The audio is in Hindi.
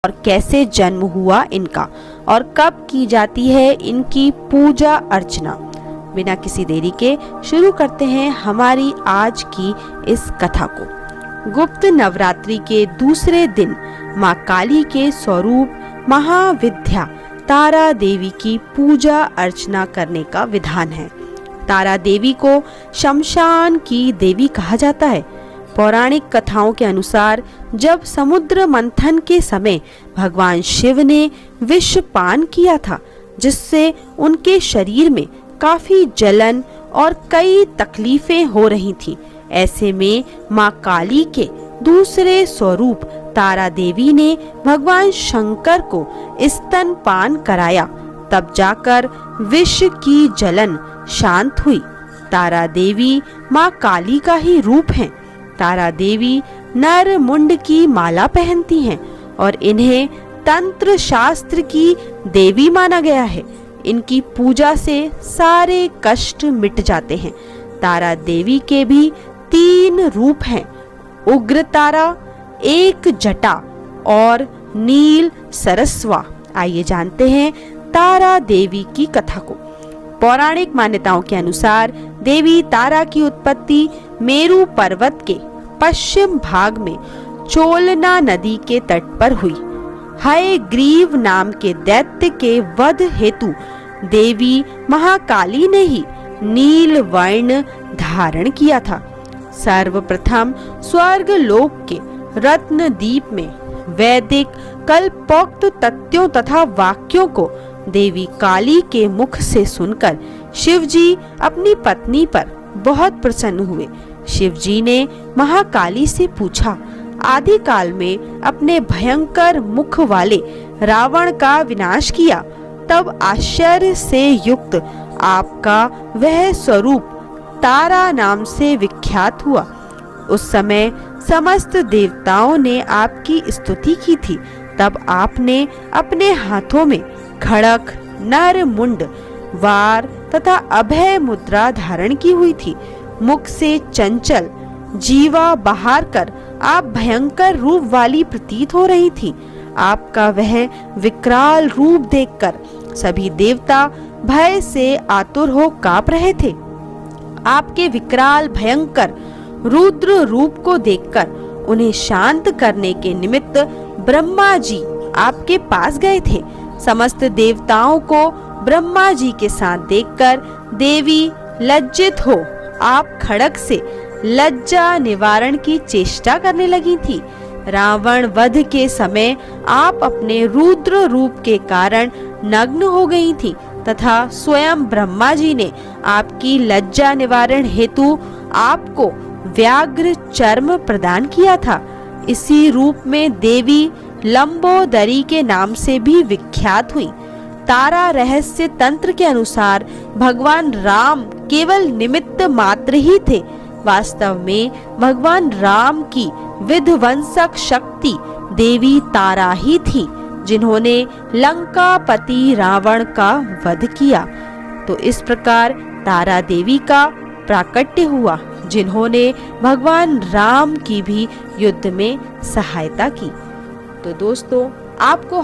और कैसे जन्म हुआ इनका और कब की जाती है इनकी पूजा अर्चना। बिना किसी देरी के शुरू करते हैं हमारी आज की इस कथा को। गुप्त नवरात्रि के दूसरे दिन माँ काली के स्वरूप महाविद्या तारा देवी की पूजा अर्चना करने का विधान है। तारा देवी को शमशान की देवी कहा जाता है। पौराणिक कथाओं के अनुसार जब समुद्र मंथन के समय भगवान शिव ने विष पान किया था, जिससे उनके शरीर में काफी जलन और कई तकलीफें हो रही थीं। ऐसे में माँ काली के दूसरे स्वरूप तारा देवी ने भगवान शंकर को स्तनपान कराया, तब जाकर विष की जलन शांत हुई। तारा देवी माँ काली का ही रूप है। तारा देवी नर मुंड की माला पहनती हैं और इन्हें तंत्र शास्त्र की देवी माना गया है। इनकी पूजा से सारे कष्ट मिट जाते हैं। तारा देवी के भी 3 रूप हैं, उग्र तारा, एक जटा और नील सरस्वा। आइए जानते हैं तारा देवी की कथा को। पौराणिक मान्यताओं के अनुसार देवी तारा की उत्पत्ति मेरु पर्वत के पश्चिम भाग में चोलना नदी के तट पर हुई। हयग्रीव नाम के दैत्य के वध हेतु देवी महाकाली ने ही नील वर्ण धारण किया था। सर्वप्रथम स्वर्ग लोक के रत्नदीप में वैदिक कल्पोक्त तथ्यों तथा वाक्यों को देवी काली के मुख से सुनकर शिवजी अपनी पत्नी पर बहुत प्रसन्न हुए। शिवजी ने महाकाली से पूछा, आदि काल में अपने भयंकर मुख वाले रावण का विनाश किया, तब आश्चर्य से युक्त आपका वह स्वरूप तारा नाम से विख्यात हुआ। उस समय समस्त देवताओं ने आपकी स्तुति की थी। तब आपने अपने हाथों में खड़ग, नर मुंड, वार तथा अभय मुद्रा धारण की हुई थी। मुख से चंचल जीवा बाहर कर आप भयंकर रूप वाली प्रतीत हो रही थी। आपका वह विकराल रूप देखकर सभी देवता भय से आतुर हो कांप रहे थे। आपके विकराल भयंकर रुद्र रूप को देखकर उन्हें शांत करने के निमित्त ब्रह्मा जी आपके पास गए थे। समस्त देवताओं को ब्रह्मा जी के साथ देखकर देवी लज्जित हो आप खड़ग से लज्जा निवारण की चेष्टा करने लगी थी। रावण वध के समय आप अपने रुद्र रूप के कारण नग्न हो गई थी तथा स्वयं ब्रह्मा जी ने आपकी लज्जा निवारण हेतु आपको व्याघ्र चर्म प्रदान किया था। इसी रूप में देवी लंबोदरी के नाम से भी विख्यात हुई। तारा रहस्य तंत्र के अनुसार भगवान राम केवल निमित्त मात्र ही थे। वास्तव में भगवान राम की विध्वंसक शक्ति देवी तारा ही थी, जिन्होंने लंकापति रावण का वध किया। तो इस प्रकार तारा देवी का प्राकट्य हुआ, जिन्होंने भगवान राम की भी युद्ध में सहायता की। तो दोस्तों, आपको